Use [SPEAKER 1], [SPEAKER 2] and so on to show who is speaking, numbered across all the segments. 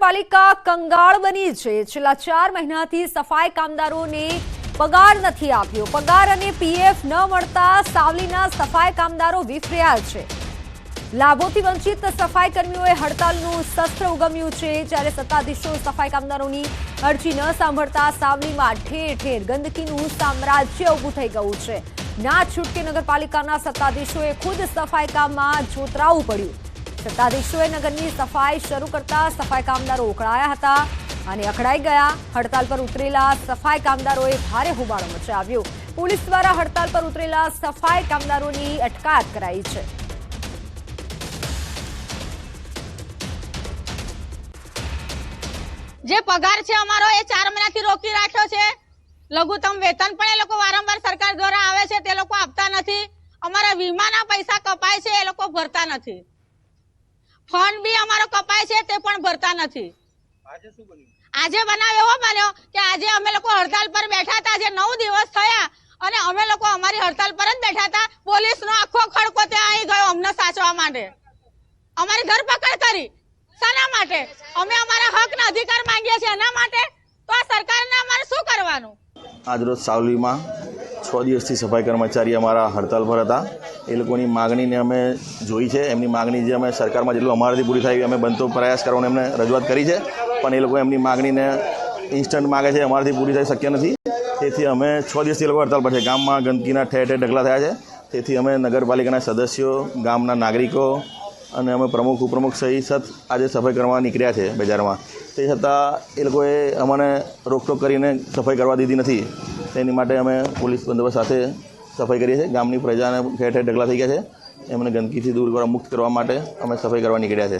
[SPEAKER 1] નગરપાલિકા કંગાળ બની છે। છેલ્લા 4 મહિનાથી સફાઈ કામદારોને પગાર નથી આપ્યો। પગાર અને પીએફ ન મળતા સાવલીના સફાઈ કામદારો વિફર્યા છે। લાભોથી વંચિત સફાઈ કર્મીઓએ હડતાલનું શસ્ત્ર ઉગમ્યું છે। જ્યારે સત્તાધીશો સફાઈ કામદારોની અરજી ન સાંભળતા સાવલીમાં ઠેર ઠેર ગંદકીનું સામ્રાજ્ય ઊભું થઈ ગયું છે। ના છૂટકે નગરપાલિકાના સત્તાધીશોએ ખુદ સફાઈ કામમાં જોતરાવું પડ્યું। સત્તાધીશોએ નગરની સફાઈ શરૂ કરતા સફાઈ કામદારો ઉકળાયા હતા અને અકળાઈ ગયા। હડતાલ પર ઉતરેલા સફાઈ કામદારોએ ભારે હોબાળો મચાવ્યો। પોલીસ દ્વારા હડતાલ પર ઉતરેલા સફાઈ કામદારોની અટકાયત કરાઈ છે।
[SPEAKER 2] જે પગાર છે અમારો એ 4 મહિનાથી રોકી રાખ્યો છે। લઘુત્તમ વેતન પણ એ લોકો વારંવાર સરકાર દ્વારા આવે છે તે લોકો આપતા નથી। અમારા વીમાના પૈસા કપાય છે એ લોકો ભરતા નથી। ફંડ બી અમારો કપાય છે તે પણ ભરતા નથી। આજે બનાવ એવો બન્યો કે આજે અમે લોકો હડતાલ પર બેઠા હતા। આજે 9 દિવસ થયા અને અમે લોકો અમારી હડતાલ પર જ બેઠા હતા। પોલીસનો આખો ખડકો ત્યાં આવી ગયો અમને સાચવા માટે। અમારી ધરપકડ કરી શાના માટે? અમે અમારા હકના અધિકાર માંગીએ છીએ એના માટે। તો આ સરકારને અમારે શું કરવાનું?
[SPEAKER 3] આજરોજ સાવલીમાં 6 દિવસથી સફાઈ કર્મચારી અમારા હડતાલ પર હતા। એ લોકોની માગણીને અમે જોઈ છે। એમની માગણી જે અમે સરકારમાં જેટલું અમારાથી પૂરી થાય અમે બનતો પ્રયાસ કરવાનો એમને રજૂઆત કરી છે, પણ એ લોકો એમની માગણીને ઇન્સ્ટન્ટ માગે છે, અમારાથી પૂરી થઈ શક્ય નથી। તેથી અમે 6 દિવસથી એ લોકો હડતાલ પર છે। ગામમાં ગંદકીના ઠેર ઠેર ઢગલા થયા છે। તેથી અમે નગરપાલિકાના સદસ્યો, ગામના નાગરિકો અને અમે પ્રમુખ ઉપપ્રમુખ સહિત આજે સફાઈ કરવા નીકળ્યા છે બજારમાં। તે છતાં એ લોકોએ અમને રોકટોક કરીને સફાઈ કરવા દીધી નથી। તેની માટે અમે પોલીસ બંદોબસ્ત સાથે સફાઈ કરીએ છીએ। ગામની પ્રજાને ઠેર ઠેર ઢગલા થઈ ગયા છે। એમને ગંદકીથી દૂર કરવા, મુક્ત કરવા માટે અમે સફાઈ કરવા નીકળ્યા છે।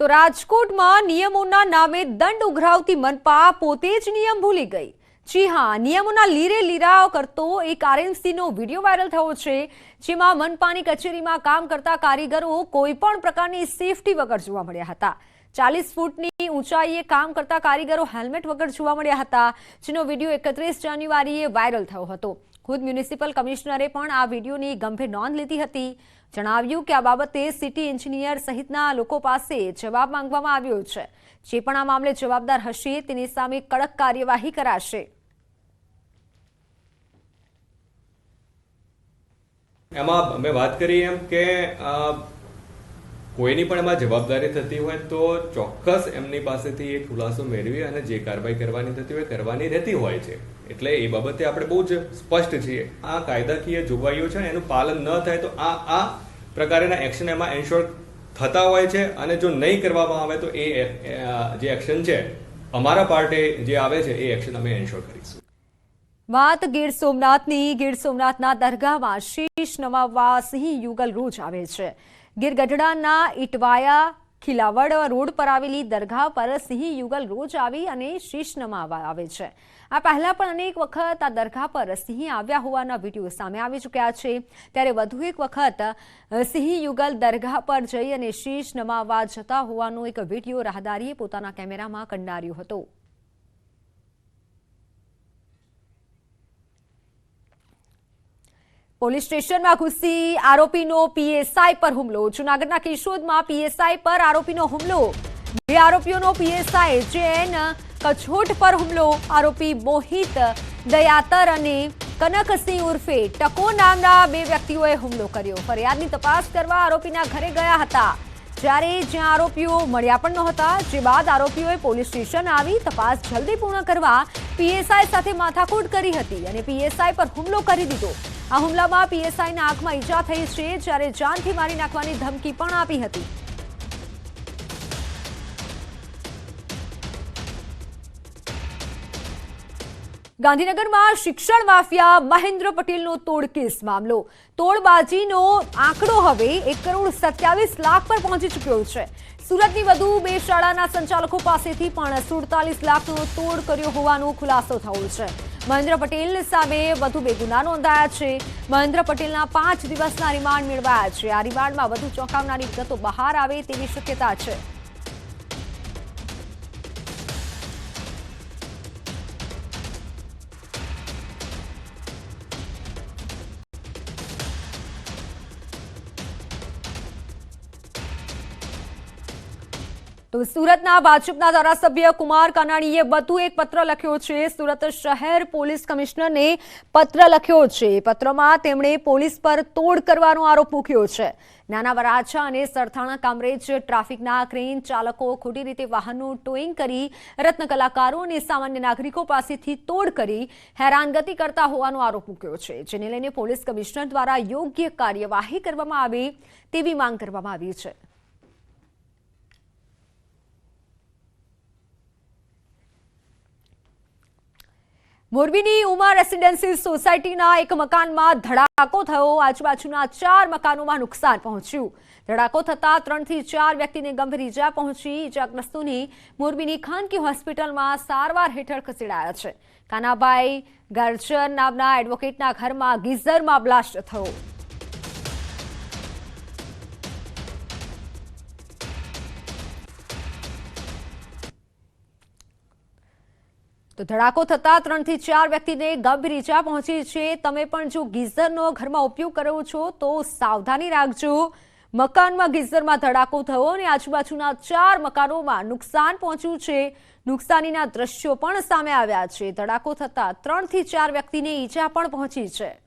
[SPEAKER 1] તો રાજકોટમાં નિયમોના નામે દંડ ઉઘરાવતી મનપા પોતે જ નિયમ ભૂલી ગઈ। જી હા, નિયમોના લીરે લીરાવ કરતો એક આરએમસીનો વિડીયો વાયરલ થયો છે, જેમાં મનપાની કચેરીમાં કામ કરતા કારીગરો કોઈપણ પ્રકારની સેફટી વગર જોવા મળ્યા હતા। 40 ફૂટની ઊંચાઈએ કામ કરતા કારીગરો હેલ્મેટ વગર જોવા મળ્યા હતા, જેનો વિડીયો 31 જાન્યુઆરીએ વાયરલ થયો હતો। ખુદ મ્યુનિસિપલ કમિશનરે પણ આ વિડીયોની ગંભીર નોંધ લીધી હતી। જણાવ્યું કે આ બાબતે સિટી એન્જિનિયર સહિતના લોકો પાસે જવાબ માંગવામાં આવ્યો છે। જે પણ આ મામલે જવાબદાર હશે તેની સામે કડક કાર્યવાહી કરાશે।
[SPEAKER 4] એમાં અમે વાત કરી એમ કે કોઈની પણ એમાં જવાબદારી થતી હોય તો ચોક્કસ એમની પાસેથી એ ખુલાસો મેળવી અને જે કાર્યવાહી કરવાની થતી હોય કરવાની રહેતી હોય છે। એટલે એ બાબતે આપણે બહુ જ સ્પષ્ટ છીએ। આ કાયદાકીય જોગવાઈઓ છે એનું પાલન ન થાય તો આ પ્રકારના એક્શન એમાં એન્શ્યોર થતા હોય છે અને જો નહીં કરવામાં આવે તો એ જે એક્શન છે અમારા પાર્ટે જે આવે છે એ એક્શન અમે એન્શ્યોર કરીશું।
[SPEAKER 1] વાત ગીર સોમનાથની। ગીર સોમનાથના દરગાહમાં શીશ નમાવવા સિંહ યુગલ રોજ આવે છે। ગીર ગઢડાના ઇટવાયા ખીલાવડ રોડ પર આવેલી દરગાહ પર સિંહ યુગલ રોજ આવી અને શીશ નમાવવા આવે છે। આ પહેલા પણ અનેક વખત આ દરગાહ પર સિંહ આવ્યા હોવાના વિડીયો સામે આવી ચૂક્યા છે। ત્યારે વધુ એક વખત સિંહ યુગલ દરગાહ પર જઈ અને શીશ નમાવવા જતા હોવાનો એક વિડીયો રાહદારીએ પોતાના કેમેરામાં કંડાર્યો હતો। પોલીસ સ્ટેશનમાં ઘૂસી આરોપીનો પીએસઆઈ પર હુમલો। જૂનાગઢના કેશોદમાં પીએસઆઈ પર આરોપીનો હુમલો। બે આરોપીઓનો પીએસઆઈ જૈન કછોટ પર હુમલો। આરોપી મોહિત દયાતર અને કનકસિંહ ઉર્ફે ટકો નામના 2 વ્યક્તિઓએ હુમલો કર્યો। ફરિયાદની તપાસ કરવા આરોપીના ઘરે ગયા હતા, જ્યારે જ્યાં આરોપીઓ મળ્યા પણ નહોતા। જે બાદ આરોપીઓએ પોલીસ સ્ટેશન આવી તપાસ જલ્દી પૂર્ણ કરવા પીએસઆઈ સાથે માથાકૂટ કરી હતી અને પીએસઆઈ પર હુમલો કરી દીધો। આ હુમલામાં પીએસઆઈના આંખમાં ઈજા થઈ છે, જ્યારે જાનથી મારી નાખવાની ધમકી પણ આપી હતી। ગાંધીનગરમાં શિક્ષણ માફિયા મહેન્દ્ર પટેલનો તોડકેસ મામલો। તોડબાજીનો આંકડો હવે 1,27,00,000 પર પહોંચી ચૂક્યો છે। સુરતની વધુ 2 શાળાના સંચાલકો પાસેથી પણ 47 લાખનો તોડ કર્યો હોવાનો ખુલાસો થયો છે। મહેન્દ્ર પટેલ સામે વધુ 2 ગુના નોંધાયા છે। મહેન્દ્ર પટેલના 5 દિવસના રિમાન્ડ મેળવાયા છે। આ રિમાન્ડમાં વધુ ચોંકાવનારી વિગતો બહાર આવે તેવી શક્યતા છે। તો સુરતના ભાજપના ધારાસભ્ય કુમાર કાનાણીએ વધુ એક પત્ર લખ્યો છે. સુરત શહેર પોલીસ કમિશનરને પત્ર લખ્યો છે. પત્રમાં તેમણે પોલીસ પર તોડ કરવાનો આરોપ મૂક્યો છે. નાના વરાછા અને સરથાણા કામરેજ ટ્રાફિકના ક્રેન ચાલકો ખોટી રીતે વાહનનું ટોઈંગ કરી રત્ન કલાકારો અને સામાન્ય નાગરિકો પાસેથી તોડ કરી હેરાનગતિ કરતા હોવાનો આરોપ મૂક્યો છે, જેને લઈને પોલીસ કમિશનર દ્વારા યોગ્ય કાર્યવાહી કરવામાં આવે તેવી માંગ કરવામાં આવી છે. મોરબીની ઉમા રેસિડેન્સી સોસાયટીના એક મકાનમાં ધડાકો થયો. આજુબાજુના 4 મકાનોમાં નુકસાન પહોંચ્યું. ધડાકો થતા 3 થી 4 વ્યક્તિને ગંભીર ઈજા પહોંચી. ઈજાગ્રસ્તોને મોરબીની ખાનગી હોસ્પિટલમાં સારવાર હેઠળ ખસેડાયા છે. કાનાભાઈ ગરજર નામના એડવોકેટના ઘરમાં ગીઝરમાં બ્લાસ્ટ થયો. તો ધડાકો થતા 3 થી 4 વ્યક્તિને ગંભીર ઈજા પહોંચી છે. તમે પણ જો ગીઝરનો ઘરમાં ઉપયોગ કરો છો તો સાવધાની રાખજો. મકાનમાં ગીઝરમાં ધડાકો થયો અને આજુબાજુના 4 મકાનોમાં નુકસાન પહોંચ્યું છે. નુકસાનીના દ્રશ્યો પણ સામે આવ્યા છે. ધડાકો થતા 3 થી 4 વ્યક્તિને ઈજા પણ પહોંચી છે.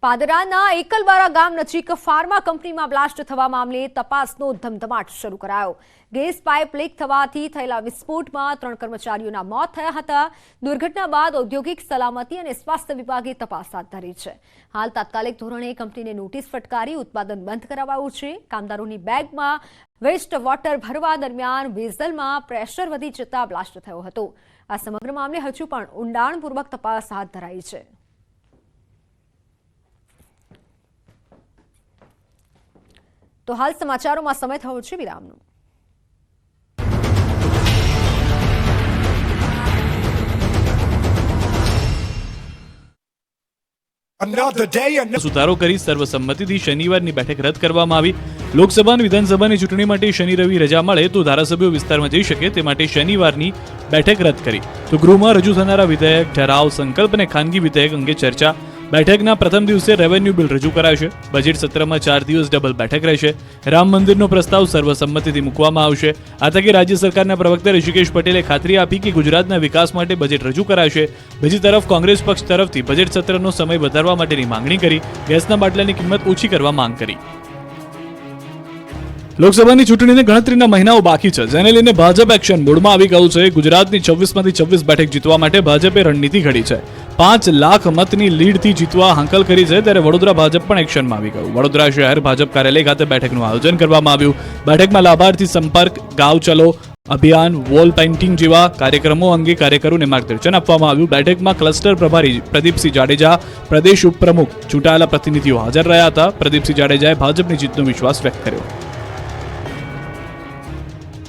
[SPEAKER 1] પાદરાના એકલબારા ગામ નજીક ફાર્મા કંપનીમાં બ્લાસ્ટ થવા મામલે તપાસનો ધમધમાટ શરૂ કરાયો. ગેસ પાઇપ લીક થવાથી થયેલા વિસ્ફોટમાં 3 કર્મચારીઓના મોત થયા હતા. દુર્ઘટના બાદ ઔદ્યોગિક સલામતી અને સ્વાસ્થ્ય વિભાગે તપાસ હાથ ધરી છે. હાલ તાત્કાલિક ધોરણે કંપનીને નોટિસ ફટકારી ઉત્પાદન બંધ કરાવાયું છે. કામદારોની બેગમાં વેસ્ટ વોટર ભરવા દરમિયાન વેઝલમાં પ્રેશર વધી જતા બ્લાસ્ટ થયો હતો. આ સમગ્ર મામલે હજુ પણ ઊંડાણપૂર્વક તપાસ હાથ ધરાઈ છે. તો હાલ સમાચારોમાં સમય થયો છે વિરામનો.
[SPEAKER 5] સુધારો કરી સર્વસંમતિથી શનિવારની બેઠક રદ કરવામાં આવી. લોકસભા અને વિધાનસભાની ચૂંટણી માટે શનિ રવિ રજા મળે તો ધારાસભ્યો વિસ્તારમાં જઈ શકે તે માટે શનિવારની બેઠક રદ કરી. તો ગૃહમાં રજૂ થનારા વિધેયક, ઠરાવ, સંકલ્પ અને ખાનગી વિધેયક અંગે ચર્ચા. બેઠકના પ્રથમ દિવસે રેવન્યુ બિલ રજૂ કરાશે. બજેટ સત્રમાં 4 દિવસ ડબલ બેઠક રહેશે. રામ મંદિરનો પ્રસ્તાવ સર્વસંમતિથી મૂકવામાં આવશે. આ તકે રાજ્ય સરકારના પ્રવક્તા ઋષિકેશ પટેલે ખાતરી આપી કે ગુજરાતના વિકાસ માટે બજેટ રજૂ કરાશે. બીજી તરફ કોંગ્રેસ પક્ષ તરફથી બજેટ સત્રનો સમય વધારવા માટેની માંગણી કરી. ગેસના બાટલાની કિંમત ઓછી કરવા માંગ કરી. લોકસભાની ચૂંટણીને ગણતરીના મહિનાઓ બાકી છે, જેને લઈને ભાજપ એક્શન મોડમાં આવી ગયું છે. ગુજરાતની 26માંથી 26 બેઠક જીતવા માટે ભાજપે રણનીતિ ઘડી છે. 5 લાખ મતની લીડથી જીતવા હાંકલ કરી છે. ત્યારે વડોદરા ભાજપ પણ એક્શનમાં આવી ગયું. વડોદરા શહેર ભાજપ કાર્યાલય ખાતે બેઠકનું આયોજન કરવામાં આવ્યું. બેઠકમાં લાભાર્થી સંપર્ક, ગાંવ ચલો અભિયાન, વોલ પેઇન્ટિંગ જેવા કાર્યક્રમો અંગે કાર્યકરોને માર્ગદર્શન આપવામાં આવ્યું. બેઠકમાં ક્લસ્ટર પ્રભારી પ્રદીપસિંહ જાડેજા, પ્રદેશ ઉપપ્રમુખ ચૂંટાયેલા પ્રતિનિધિઓ હાજર રહ્યા હતા. પ્રદીપસિંહ જાડેજાએ ભાજપની જીતનો વિશ્વાસ વ્યક્ત કર્યો.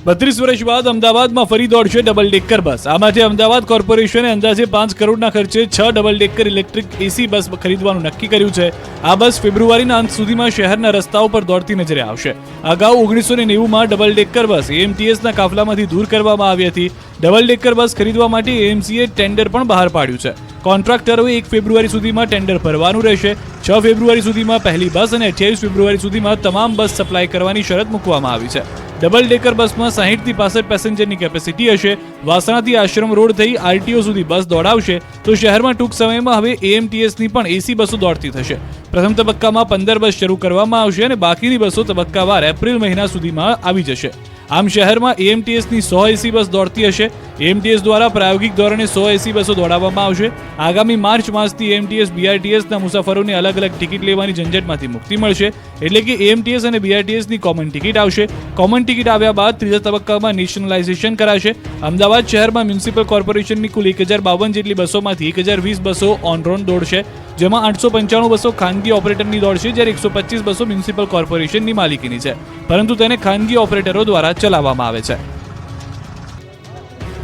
[SPEAKER 5] 32 વર્ષ બાદ અમદાવાદમાં ફરી દોડશે ડબલ ડેકર બસ. આ માટે અમદાવાદ કોર્પોરેશને અંદાજે 5 કરોડના ખર્ચે 6 ડબલ ડેકર ઇલેક્ટ્રિક એસી બસ ખરીદવાનું નક્કી કર્યું છે. આ બસ ફેબ્રુઆરીના અંત સુધીમાં શહેરના રસ્તાઓ પર દોડતી નજરે આવશે. અગાઉ 1990માં ડબલ ડેકર બસ એએમટીએસના કાફલામાંથી દૂર કરવામાં આવી હતી. ડબલ ડેકર બસ ખરીદવા માટે એએમસીએ ટેન્ડર પણ બહાર પાડ્યું છે. કોન્ટ્રાક્ટરોએ 1 ફેબ્રુઆરી સુધીમાં ટેન્ડર ભરવાનું રહેશે. 6 ફેબ્રુઆરી સુધીમાં પહેલી બસ અને 28 ફેબ્રુઆરી સુધીમાં તમામ બસ સપ્લાય કરવાની શરત મૂકવામાં આવી છે. ડબલ ડેકર બસમાં 60 થી 65 પેસેન્જરની કેપેસિટી હશે. વાસણાથી આશ્રમ રોડ થઈ આરટીઓ સુધી બસ દોડાવશે. તો શહેરમાં ટૂંક સમયમાં હવે એએમટીએસની પણ એસી બસો દોડતી થશે. પ્રથમ તબક્કામાં 15 બસ શરૂ કરવામાં આવશે અને બાકીની બસો તબક્કાવાર એપ્રિલ મહિના સુધીમાં આવી જશે. આમ શહેરમાં એએમટીએસની 100 એસી બસ દોડતી હશે. એએમટીએસ દ્વારા પ્રાયોગિક ધોરણે 100 એસી બસો દોડાવવામાં આવશે. આગામી માર્ચ માસથી એએમટીએસ બીઆરટીએસના મુસાફરોને અલગ અલગ ટિકિટ લેવાની ઝંઝટમાંથી મુક્તિ મળશે. એટલે કે એએમટીએસ અને બીઆરટીએસની કોમન ટિકિટ આવશે. કોમન ટિકિટ આવ્યા બાદ ત્રીજા તબક્કામાં નેશનલાઇઝેશન કરાશે. અમદાવાદ શહેરમાં મ્યુનિસિપલ કોર્પોરેશનની કુલ 1052 જેટલી બસોમાંથી 1020 બસો ઓન રોડ દોડશે, જેમાં 895 બસો ખાનગી ઓપરેટરની દોડશે, જ્યારે 125 બસો મ્યુનિસિપલ કોર્પોરેશનની માલિકીની છે, પરંતુ તેને ખાનગી ઓપરેટરો દ્વારા ચલાવવામાં આવે છે.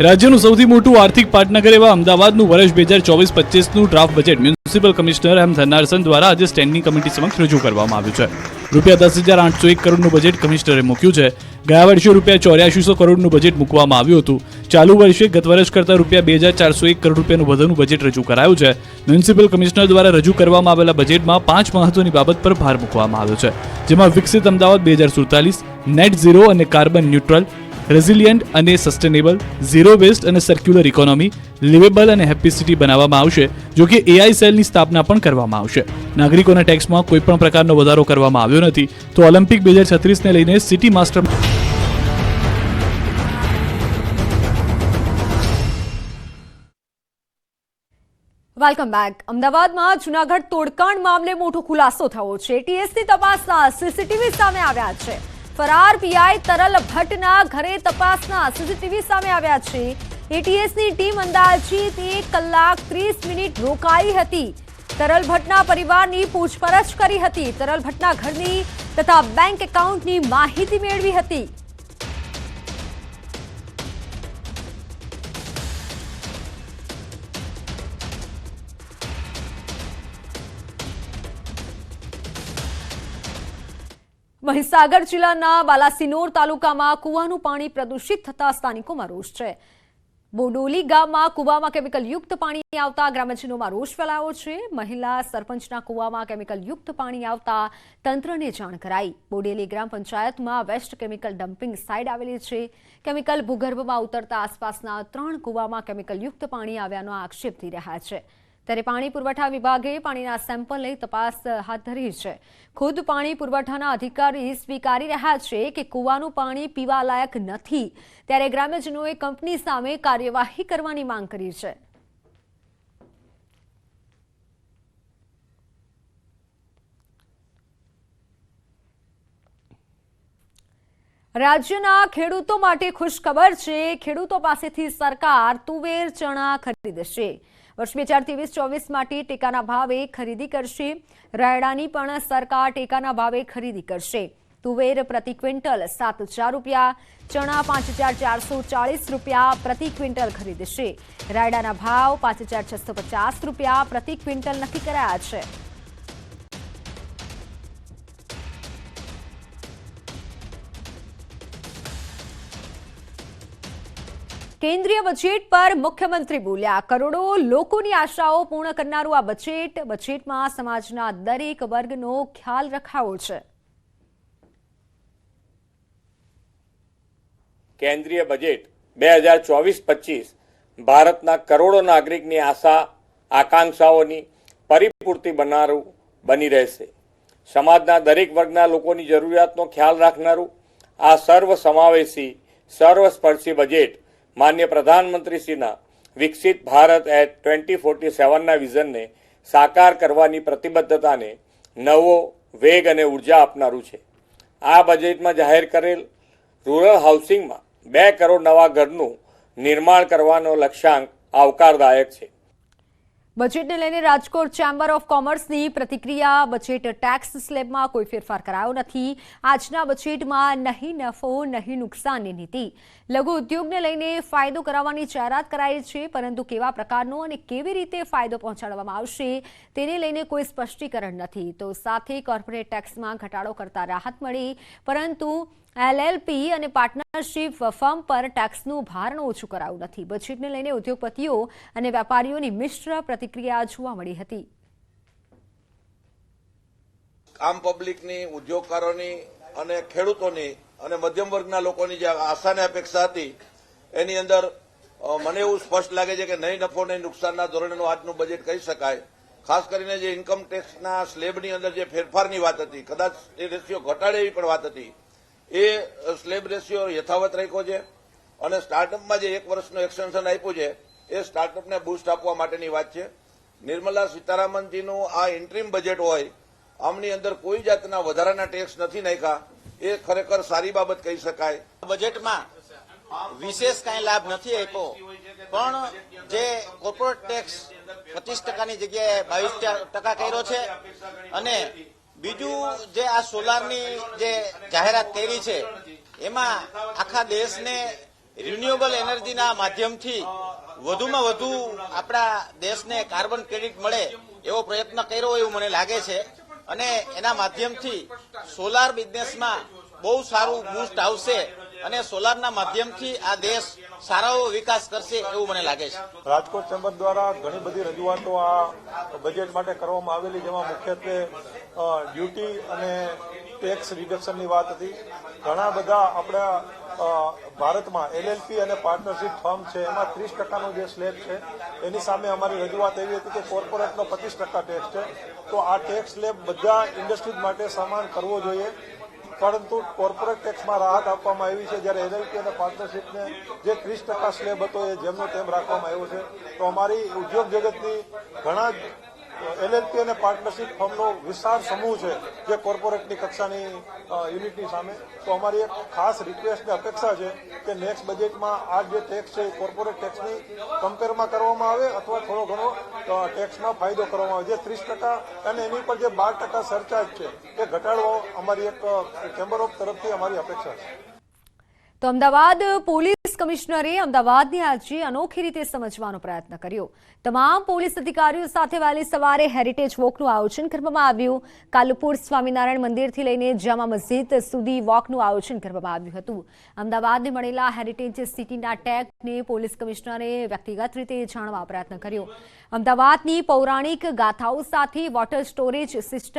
[SPEAKER 5] રાજ્યનું સૌથી મોટું આર્થિક પાટનગર એવા અમદાવાદનું વર્ષ 2024-25નું draft budget municipal commissioner M Thennarasan દ્વારા આજે સ્ટેન્ડિંગ કમિટી સમક્ષ રજૂ કરવામાં આવ્યું છે. રૂપિયા 10,801 કરોડનું બજેટ કમિશનરે મૂક્યું છે. ગયા વર્ષે રૂપિયા 8400 કરોડનું બજેટ મૂકવામાં આવ્યું હતું. ચાલુ વર્ષે ગત વર્ષ કરતાં રૂપિયા 2,401 કરોડ રૂપિયાનું વધુનું બજેટ રજૂ કરાયું છે. મ્યુનિસિપલ કમિશનર દ્વારા રજૂ કરવામાં આવેલા બજેટમાં 5 મહત્વની બાબત પર ભાર મૂકવામાં આવ્યો છે, જેમાં વિકસિત અમદાવાદ 2047, નેટ ઝીરો અને કાર્બન ન્યુટ્રલ, રેઝિલિયન્ટ અને સસ્ટેનેબલ, ઝીરો વેસ્ટ અને સર્ક્યુલર ઇકોનોમી, લિવેબલ અને હેપી સિટી બનાવવામાં આવશે. જો કે AI સેલની સ્થાપના પણ કરવામાં આવશે. નાગરિકોના ટેક્સમાં કોઈ પણ પ્રકારનો વધારો કરવામાં આવ્યો નથી. તો ઓલિમ્પિક 2036ને લઈને સિટી માસ્ટર
[SPEAKER 1] વેલકમ બેક. અમદાવાદમાં જૂનાગઢ તોડકાંડ મામલે મોટો ખુલાસો થયો છે. એટીએસની તપાસના CCTV સામે આવ્યા છે. ફરાર પીઆઈ તરલ ભટ્ટના ઘરે તપાસના CCTV સામે આવ્યા છે. એટીએસની ટીમ અંદાજિત 1 કલાક 30 મિનિટ રોકાઈ હતી. તરલ ભટ્ટના પરિવારની પૂછપરછ કરી હતી. તરલ ભટ્ટના ઘરની તથા બેંક એકાઉન્ટની માહિતી મેળવી હતી. મહીસાગર જિલ્લાના બાલાસિનોર તાલુકામાં કુવાનું પાણી પ્રદૂષિત થતા સ્થાનિકોમાં રોષ છે. બોડોલી ગામમાં કુવામાં કેમિકલયુક્ત પાણી આવતા ગ્રામજનોમાં રોષ ફેલાયો છે. મહિલા સરપંચના કુવામાં કેમિકલયુક્ત પાણી આવતા તંત્રને જાણ કરાઈ. બોડેલી ગ્રામ પંચાયતમાં વેસ્ટ કેમિકલ ડમ્પિંગ સાઇટ આવેલી છે. કેમિકલ ભૂગર્ભમાં ઉતરતા આસપાસના 3 કુવામાં કેમિકલયુક્ત પાણી આવ્યાનો આક્ષેપ થઈ રહ્યા છે. ત્યારે પાણી પુરવઠા વિભાગે પાણીના સેમ્પલ લઈ તપાસ હાથ ધરી છે. ખુદ પાણી પુરવઠાના અધિકારી સ્વીકારી રહ્યા છે કે કુવાનું પાણી પીવા લાયક નથી. ત્યારે ગ્રામ્યજનોએ કંપની સામે કાર્યવાહી કરવાની માંગ કરી છે. રાજ્યના ખેડૂતો માટે ખુશખબર છે. ખેડૂતો પાસેથી સરકાર તુવેર ચણા ખરીદશે. વર્ષ 2023-24 માટે ટેકાના ભાવે ખરીદી કરશે. રાયડાની પણ સરકાર ટેકાના ભાવે ખરીદી કરશે. તુવેર પ્રતિ ક્વિન્ટલ 7,000 રૂપિયા, ચણા 5,440 રૂપિયા પ્રતિ ક્વિન્ટલ ખરીદશે. રાયડાના ભાવ 5,650 રૂપિયા પ્રતિ ક્વિન્ટલ નક્કી કરાયા છે. કેન્દ્રીય બજેટ પર મુખ્યમંત્રી બોલ્યા. કરોડો લોકોની આશાઓ પૂર્ણ કરનારું આ બજેટમાં સમાજના દરેક વર્ગનો ખ્યાલ રખાયો છે.
[SPEAKER 6] કેન્દ્રીય બજેટ 2024-25 ભારતના કરોડો નાગરિકની આશા આકાંક્ષાઓની પરિપૂર્તિ બનાવનારું બની રહેશે. સમાજના દરેક વર્ગના લોકોની જરૂરિયાતનો ખ્યાલ રાખનારું આ સર્વસમાવેશી સર્વસ્પર્શી બજેટ માન્ય પ્રધાનમંત્રીશ્રીના વિકસિત ભારત એટ 2047ના વિઝનને સાકાર કરવાની પ્રતિબદ્ધતાને નવો વેગ અને ઉર્જા આપનારું છે. આ બજેટમાં જાહેર કરેલ રૂરલ હાઉસિંગમાં 2 કરોડ નવા ઘરનું નિર્માણ કરવાનો લક્ષ્યાંક આવકારદાયક છે.
[SPEAKER 1] બજેટને લઈને રાજકોટ ચેમ્બર ઓફ કોમર્સની પ્રતિક્રિયા. બજેટ ટેક્સ સ્લેબમાં કોઈ ફેરફાર કરાયો નથી. આજના બજેટમાં નહીં નફો નહીં નુકસાનની નીતિ. લઘુ ઉદ્યોગને લઈને ફાયદો કરાવવાની જાહેરાત કરાઈ છે, પરંતુ કેવા પ્રકારનો અને કેવી રીતે ફાયદો પહોંચાડવામાં આવશે તેને લઈને કોઈ સ્પષ્ટીકરણ નથી. તો સાથે કોર્પોરેટ ટેક્સમાં ઘટાડો કરતા રાહત મળી, પરંતુ LLP અને પાર્ટનરશિપ ફર્મ પર ટેક્સનું ભારણ ઓછું કરાયું નથી. બજેટને લઈને ઉદ્યોગપતિઓ અને વેપારીઓની મિશ્ર પ્રતિક્રિયા જોવા મળી હતી.
[SPEAKER 7] આમ પબ્લિકની, ઉદ્યોગકારોની અને ખેડૂતોની અને મધ્યમ વર્ગના લોકોની જે આશા અને અપેક્ષા હતી એની અંદર મને એવું સ્પષ્ટ લાગે છે કે નહીં નફો નહીં નુકસાનના ધોરણેનું આજનું બજેટ કહી શકાય. ખાસ કરીને જે ઇન્કમ ટેક્સના સ્લેબની અંદર જે ફેરફારની વાત હતી, કદાચ એ રેશિયો ઘટાડે એવી પણ વાત હતી, એ સ્લેબ રેશિયો યથાવત રાખ્યો છે. અને સ્ટાર્ટઅપમાં જે 1 વર્ષનું એક્સટેન્શન આપ્યું છે એ સ્ટાર્ટઅપને બૂસ્ટ આપવા માટેની વાત છે. નિર્મલા સીતારામનજીનું આ ઇન્ટ્રીમ બજેટ હોય, આમની અંદર કોઈ જાતના વધારાના ટેક્સ નથી નાખ્યા, એ ખરેખર સારી બાબત કહી શકાય.
[SPEAKER 8] બજેટમાં વિશેષ કઈ લાભ નથી આપ્યો, પણ જે કોર્પોરેટ ટેક્સ 25%ની જગ્યાએ 22% કર્યો છે. અને બીજું જે આ સોલારની જે જાહેરાત કરી છે એમાં આખા દેશને રિન્યુએબલ એનર્જીના માધ્યમથી વધુમાં વધુ આપણા દેશને કાર્બન ક્રેડિટ મળે એવો પ્રયત્ન કર્યો એવું મને લાગે છે અને એના માધ્યમથી સોલાર બિઝનેસમાં બહુ સારું બૂસ્ટ આવશે અને સોલારના માધ્યમથી આ દેશ સારો એવો વિકાસ કરશે એવું મને લાગે છે.
[SPEAKER 9] રાજકોટ ચેમ્બર દ્વારા ઘણી બધી રજૂઆતો આ બજેટ માટે કરવામાં આવેલી, જેમાં મુખ્યત્વે ડ્યુટી અને ટેક્સ રિડક્શનની વાત હતી. ઘણા બધા આપણા ભારતમાં એલએલપી અને પાર્ટનરશિપ ફર્મ છે, એમાં 30% જે સ્લેબ છે એની સામે અમારી રજૂઆત એવી હતી કે કોર્પોરેટનો 25% ટેક્સ છે, તો આ ટેક્સ સ્લેબ બધા ઇન્ડસ્ટ્રીઝ માટે સમાન કરવો જોઈએ. પરંતુ કોર્પોરેટ ટેક્સમાં રાહત આપવામાં આવી છે, જ્યારે એલએલપી અને પાર્ટનરશિપને જે 30% સ્લેબ હતો એ જેમનો તેમ રાખવામાં આવ્યો છે. તો અમારી ઉદ્યોગ જગતની ઘણા એલએલપી અને પાર્ટનરશિપ ફર્મનો વિશાળ સમૂહ છે જે કોર્પોરેટની કક્ષાની યુનિટની સામે. તો અમારી એક ખાસ રિક્વેસ્ટ અને અપેક્ષા છે કે નેક્સ્ટ બજેટમાં આ જે ટેક્સ છે એ કોર્પોરેટ ટેક્સની કમ્પેરમાં કરવામાં આવે અથવા થોડો ઘણો ટેક્સમાં ફાયદો કરવામાં આવે. જે 30% અને એની પર જે 12% સરચાર્જ છે એ ઘટાડવો અમારી એક ચેમ્બર ઓફ તરફથી અમારી અપેક્ષા છે.
[SPEAKER 1] તો અમદાવાદ પોલીસ કમિશનરે અમદાવાદની અરજી અનોખી રીતે સમજવાનો પ્રયત્ન કર્યો. તમામ પોલીસ અધિકારીઓ સાથે વહેલી સવારે હેરિટેજ વોકનું આયોજન કરવામાં આવ્યું. કાલુપુર સ્વામિનારાયણ મંદિરથી લઈને જામા મસ્જિદ સુધી વોકનું આયોજન કરવામાં આવ્યું હતું. અમદાવાદને મળેલા હેરિટેજ સિટીના ટેગને પોલીસ કમિશનરે વ્યક્તિગત રીતે જાણવા પ્રયત્ન કર્યો. અમદાવાદની પૌરાણિક ગાથાઓ સાથે વોટર સ્ટોરેજ સિસ્ટમ